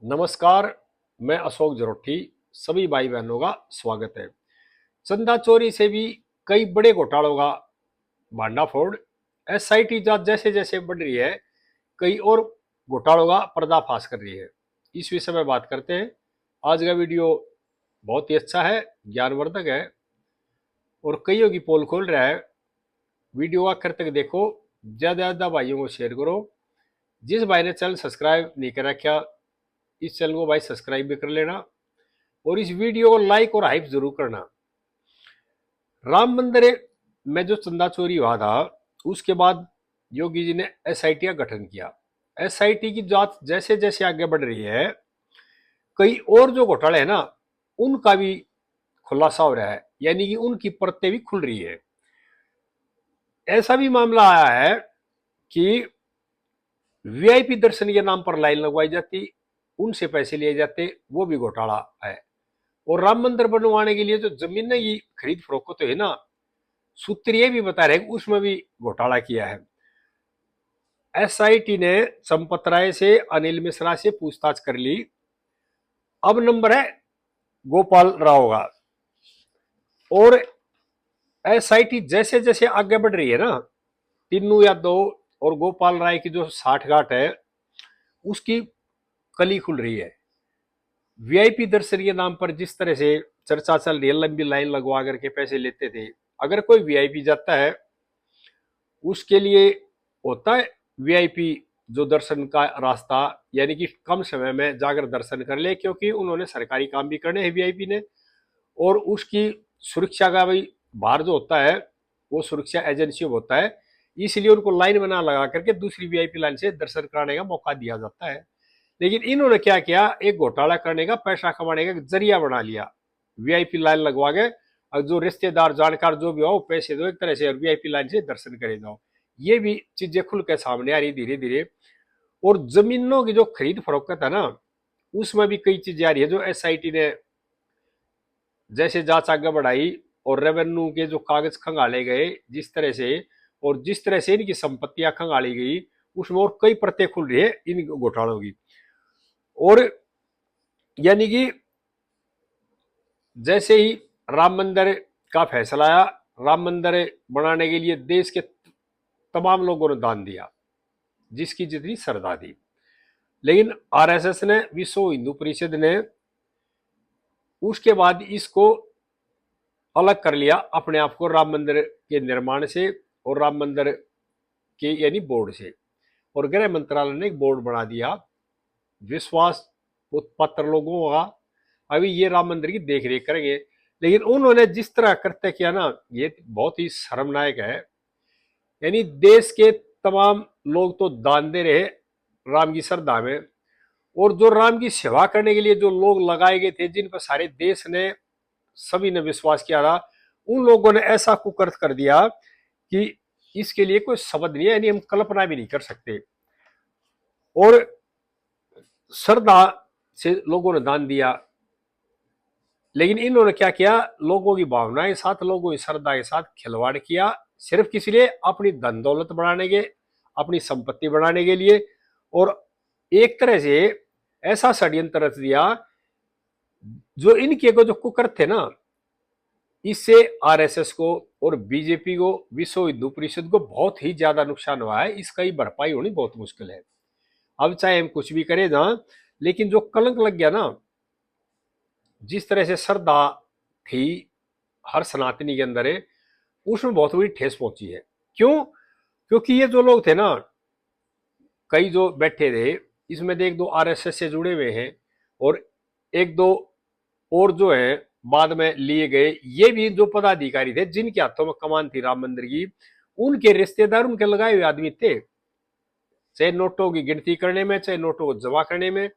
नमस्कार। मैं अशोक जरोठी। सभी भाई बहनों का स्वागत है। चंदा चोरी से भी कई बड़े घोटालों का भांडाफोड़, एसआईटी जांच जैसे जैसे बढ़ रही है, कई और घोटालों का पर्दाफाश कर रही है। इस विषय में बात करते हैं। आज का वीडियो बहुत ही अच्छा है, ज्ञानवर्धक है और कईयों की पोल खोल रहा है। वीडियो आखिर तक देखो, ज्यादा ज्यादा भाइयों को शेयर करो। जिस भाई ने चैनल सब्सक्राइब नहीं कर रखा, इस चैनल को भाई सब्सक्राइब भी कर लेना और इस वीडियो को लाइक और हाइप जरूर करना। राम मंदिर में जो चंदा चोरी हुआ था, उसके बाद योगी जी ने एसआईटी का गठन किया। एसआईटी की जांच जैसे जैसे आगे बढ़ रही है, कई और जो घोटाले हैं ना, उनका भी खुलासा हो रहा है, यानी कि उनकी परतें भी खुल रही है। ऐसा भी मामला आया है कि वीआईपी दर्शन के नाम पर लाइन लगवाई जाती, उनसे पैसे लिए जाते, वो भी घोटाला है। और राम मंदिर बनवाने के लिए जो जमीन की खरीद फरोख्त तो है ना, सूत्र ये भी बता रहे उसमें भी घोटाला किया है। एसआईटी ने संपत राय से, अनिल मिश्रा से पूछताछ कर ली। अब नंबर है गोपाल राव का। और एसआईटी जैसे जैसे आगे बढ़ रही है ना, तीनू यादव और गोपाल राय की जो साठगांठ है, उसकी कली खुल रही है। वीआईपी दर्शन के नाम पर जिस तरह से चर्चा चल रही है, लंबी लाइन लगवा करके पैसे लेते थे। अगर कोई वीआईपी जाता है, उसके लिए होता है वीआईपी जो दर्शन का रास्ता, यानी कि कम समय में जाकर दर्शन कर ले, क्योंकि उन्होंने सरकारी काम भी करने हैं वीआईपी ने। और उसकी सुरक्षा का भी भार जो होता है, वो सुरक्षा एजेंसी होता है, इसलिए उनको लाइन बना लगा करके दूसरी वीआईपी लाइन से दर्शन कराने का मौका दिया जाता है। लेकिन इन्होंने क्या किया, एक घोटाला करने का, पैसा कमाने का जरिया बना लिया। वीआईपी लाइन लगवा के, और जो रिश्तेदार जानकार जो भी हो, पैसे दो एक तरह से, और वीआईपी लाइन से दर्शन करे जाओ। ये भी चीजें खुल के सामने आ रही धीरे धीरे। और जमीनों की जो खरीद फरोख्त है ना, उसमें भी कई चीजें आ रही है जो एसआईटी ने जैसे जांच आगे बढ़ाई और रेवेन्यू के जो कागज खंगाले गए जिस तरह से, और जिस तरह से इनकी संपत्तियां खंगाली गई, उसमें और कई परतें खुल रही है इन घोटालों की। और यानी कि जैसे ही राम मंदिर का फैसला आया, राम मंदिर बनाने के लिए देश के तमाम लोगों ने दान दिया, जिसकी जितनी श्रद्धा थी। लेकिन आरएसएस ने, विश्व हिंदू परिषद ने, उसके बाद इसको अलग कर लिया अपने आप को राम मंदिर के निर्माण से और राम मंदिर के यानी बोर्ड से। और गृह मंत्रालय ने एक बोर्ड बना दिया विश्वास पात्र लोगों का, अभी ये राम मंदिर की देख रेख करेंगे। लेकिन उन्होंने जिस तरह कृत्य किया ना, ये बहुत ही शर्मनाक है। यानी देश के तमाम लोग तो दान दे रहे राम की श्रद्धा में, और जो राम की सेवा करने के लिए जो लोग लगाए गए थे, जिन पर सारे देश ने, सभी ने विश्वास किया था, उन लोगों ने ऐसा कुकर्त कर दिया कि इसके लिए कोई शब्द नहीं है, यानी हम कल्पना भी नहीं कर सकते। और श्रद्धा से लोगों ने दान दिया, लेकिन इन्होंने क्या किया, लोगों की भावनाएं के साथ, लोगों की श्रद्धा के साथ खिलवाड़ किया, सिर्फ किसी लिए, अपनी धन दौलत बढ़ाने के, अपनी संपत्ति बढ़ाने के लिए। और एक तरह से ऐसा षड्यंत्र रच दिया, जो इनके को जो कुकृत्य थे ना, इससे आरएसएस को और बीजेपी को, विश्व हिंदू परिषद को बहुत ही ज्यादा नुकसान हुआ है। इसका ही भरपाई होनी बहुत मुश्किल है। अब चाहे हम कुछ भी करें ना, लेकिन जो कलंक लग गया ना, जिस तरह से श्रद्धा थी हर सनातनी के अंदर है, उसमें बहुत बड़ी ठेस पहुंची है। क्यों? क्योंकि ये जो लोग थे ना, कई जो बैठे थे, इसमें एक दो आरएसएस से जुड़े हुए हैं, और एक दो और जो है बाद में लिए गए, ये भी जो पदाधिकारी थे जिनके हाथों में कमान थी राम मंदिर की, उनके रिश्तेदार, उनके लगाए हुए आदमी थे। चाहे नोटों की गिनती करने में, चाहे नोटों को जमा करने में,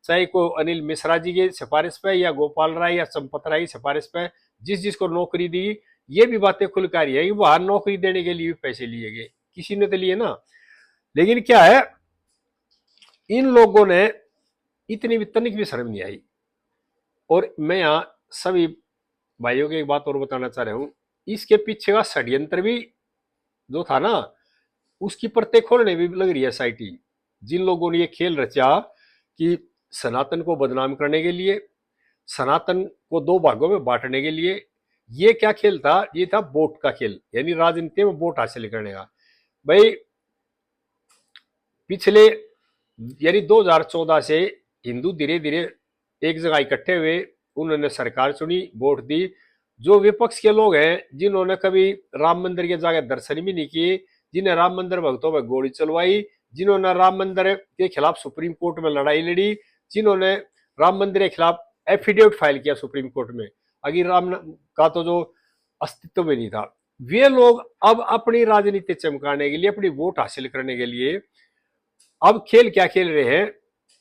चाहे को अनिल मिश्रा जी की सिफारिश पे, या गोपाल राय या संपत राय की सिफारिश पे जिस जिसको नौकरी दी, ये भी बातें खुलकर है कि वहां नौकरी देने के लिए भी पैसे लिए गए, किसी ने तो लिए ना। लेकिन क्या है, इन लोगों ने इतनी भी तनिक भी शर्म नहीं आई। और मैं यहाँ सभी भाइयों को एक बात और बताना चाह रहा हूं, इसके पीछे का षड्यंत्र भी जो था ना, उसकी परतें खोलने भी लग रही है एसआईटी। जिन लोगों ने ये खेल रचा कि सनातन को बदनाम करने के लिए, सनातन को दो भागों में बांटने के लिए। ये क्या खेल था? ये था वोट का खेल, यानी राजनीति में वोट हासिल करने का। भाई पिछले यानी 2014 से हिंदू धीरे धीरे एक जगह इकट्ठे हुए, उन्होंने सरकार चुनी, वोट दी। जो विपक्ष के लोग हैं जिन्होंने कभी राम मंदिर के जाकर दर्शन भी नहीं किए, जिन्हें राम मंदिर भक्तों पर गोली चलवाई, जिन्होंने राम मंदिर के खिलाफ सुप्रीम कोर्ट में लड़ाई लड़ी, जिन्होंने राम मंदिर के खिलाफ एफिडेविट फाइल किया सुप्रीम कोर्ट में, अगर राम का तो जो अस्तित्व में नहीं था, वे लोग अब अपनी राजनीति चमकाने के लिए, अपनी वोट हासिल करने के लिए अब खेल क्या खेल रहे हैं,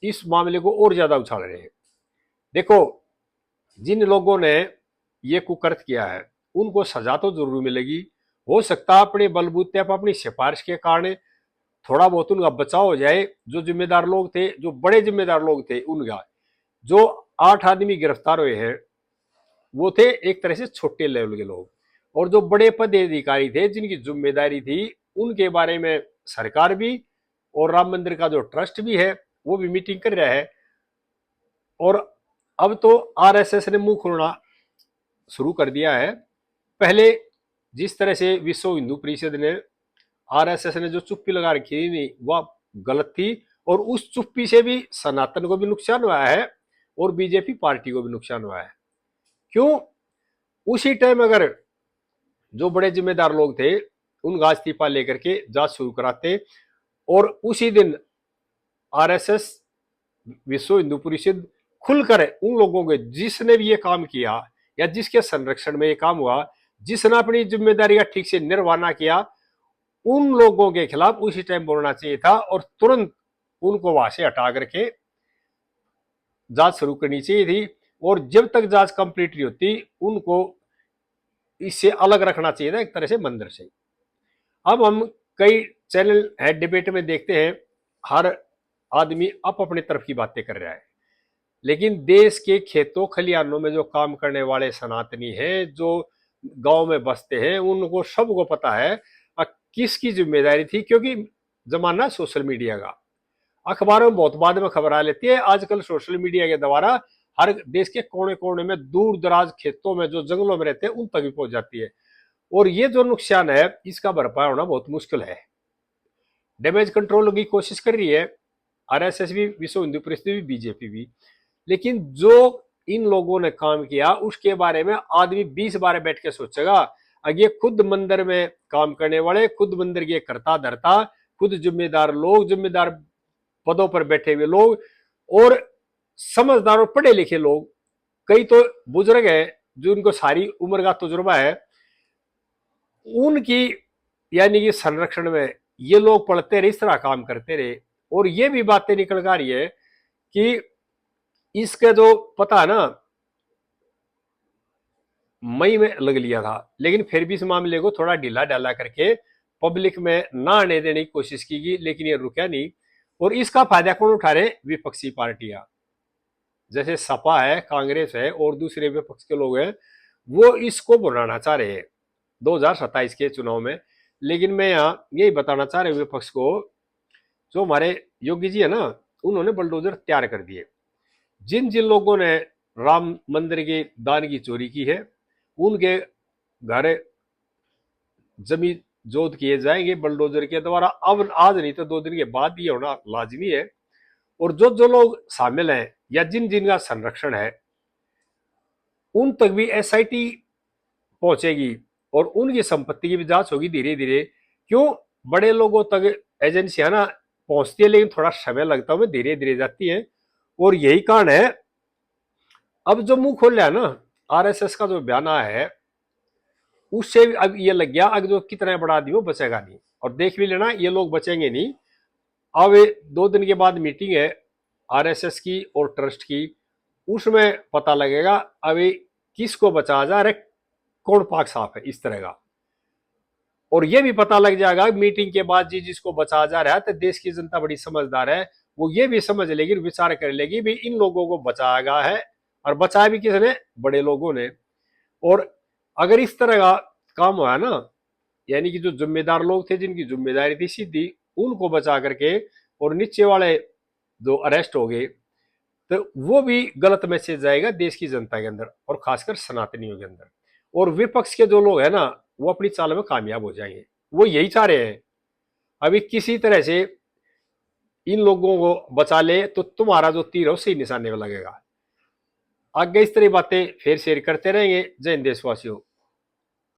इस मामले को और ज्यादा उछाल रहे हैं। देखो, जिन लोगों ने ये कुकर्त किया है उनको सजा तो जरूर मिलेगी। हो सकता है अपने बलबूते पर, अपनी सिफारिश के कारण थोड़ा बहुत उनका बचाव हो जाए। जो जिम्मेदार लोग थे, जो बड़े जिम्मेदार लोग थे उनका, जो 8 आदमी गिरफ्तार हुए हैं वो थे एक तरह से छोटे लेवल के लोग, और जो बड़े पदाधिकारी थे जिनकी जिम्मेदारी थी, उनके बारे में सरकार भी और राम मंदिर का जो ट्रस्ट भी है वो भी मीटिंग कर रहा है। और अब तो आरएसएस ने मुंह खोलना शुरू कर दिया है। पहले जिस तरह से विश्व हिंदू परिषद ने, आरएसएस ने जो चुप्पी लगा रखी थी वह गलत थी, और उस चुप्पी से भी सनातन को भी नुकसान हुआ है और बीजेपी पार्टी को भी नुकसान हुआ है। क्यों? उसी टाइम अगर जो बड़े जिम्मेदार लोग थे उनका इस्तीफा लेकर के जांच शुरू कराते, और उसी दिन आरएसएस विश्व हिंदू परिषद खुलकर उन लोगों के, जिसने भी ये काम किया या जिसके संरक्षण में ये काम हुआ, जिसने अपनी जिम्मेदारी का ठीक से निर्वाह ना किया, उन लोगों के खिलाफ उसी टाइम बोलना चाहिए था और तुरंत उनको वहां से हटा करके जांच शुरू करनी चाहिए थी। और जब तक जांच कंप्लीट नहीं होती उनको इससे अलग रखना चाहिए था एक तरह से मंदिर से। अब हम कई चैनल है डिबेट में देखते हैं, हर आदमी अपनी तरफ की बातें कर रहा है, लेकिन देश के खेतों खलिहानों में जो काम करने वाले सनातनी हैं, जो गांव में बसते हैं, उनको सबको पता है किसकी जिम्मेदारी थी। क्योंकि जमाना सोशल मीडिया का, अखबारों में बहुत बाद में खबर आ लेती है, आजकल सोशल मीडिया के द्वारा हर देश के कोने कोने में, दूर दराज खेतों में, जो जंगलों में रहते हैं उन तक भी पहुंच जाती है। और ये जो नुकसान है इसका भरपाई होना बहुत मुश्किल है। डैमेज कंट्रोल की कोशिश कर रही है आरएसएस भी, विश्व हिंदू परिषद भी, बीजेपी भी, लेकिन जो इन लोगों ने काम किया उसके बारे में आदमी 20 बार बैठ के सोचेगा। अगर ये खुद मंदिर में काम करने वाले, खुद मंदिर के करता धरता, खुद जिम्मेदार लोग, जिम्मेदार पदों पर बैठे हुए लोग, और समझदार और पढ़े लिखे लोग, कई तो बुजुर्ग हैं जो उनको सारी उम्र का तजुर्बा है, उनकी यानी कि संरक्षण में ये लोग पढ़ते रहे, इस तरह काम करते रहे। और ये भी बातें निकल आ रही है कि इसका जो पता है ना, मई में लग लिया था, लेकिन फिर भी इस मामले को थोड़ा ढीला डाला करके पब्लिक में ना आने देने की कोशिश की गई, लेकिन ये रुका नहीं। और इसका फायदा कौन उठा रहे? विपक्षी पार्टियां, जैसे सपा है, कांग्रेस है और दूसरे विपक्ष के लोग हैं, वो इसको बनाना चाह रहे हैं 2027 के चुनाव में। लेकिन मैं यहाँ यही बताना चाह रहे विपक्ष को, जो हमारे योगी जी है ना, उन्होंने बुलडोजर तैयार कर दिए। जिन जिन लोगों ने राम मंदिर के दान की चोरी की है उनके घर जमीन जोत किए जाएंगे बुलडोजर के द्वारा। अब आज नहीं तो 2 दिन के बाद ये होना लाजमी है। और जो जो लोग शामिल हैं या जिन जिन का संरक्षण है उन तक भी एसआईटी पहुंचेगी और उनकी संपत्ति की भी जांच होगी धीरे धीरे। क्यों? बड़े लोगों तक एजेंसियां ना पहुंचती है, लेकिन थोड़ा समय लगता है, धीरे धीरे जाती है। और यही कारण है अब जो मुंह खोल लिया ना आरएसएस का जो बयान आया है, उससे अब ये लग गया अगर जो कितना बड़ा आदमी वो बचेगा नहीं। और देख भी लेना ये लोग बचेंगे नहीं। अब 2 दिन के बाद मीटिंग है आरएसएस की और ट्रस्ट की, उसमें पता लगेगा अभी किसको बचाया जा रहा है, कौन पाक साफ है, इस तरह का। और ये भी पता लग जाएगा मीटिंग के बाद जी जिसको बचाया जा रहा है, तो देश की जनता बड़ी समझदार है, वो ये भी समझ लेगी, विचार कर लेगी भी इन लोगों को बचाया गया है, और बचाया भी किसने? बड़े लोगों ने। और अगर इस तरह का काम हुआ ना, यानी कि जो जिम्मेदार लोग थे जिनकी जिम्मेदारी थी सीधी, उनको बचा करके और नीचे वाले जो अरेस्ट हो गए, तो वो भी गलत मैसेज जाएगा देश की जनता के अंदर और खासकर सनातनियों के अंदर। और विपक्ष के जो लोग हैं ना, वो अपनी चाल में कामयाब हो जाएंगे। वो यही चाह रहे हैं अभी किसी तरह से इन लोगों को बचा ले तो तुम्हारा जो तीर है सही निशाने में लगेगा। आगे इस तरह बातें फिर शेयर करते रहेंगे। जय हिंद देशवासियों।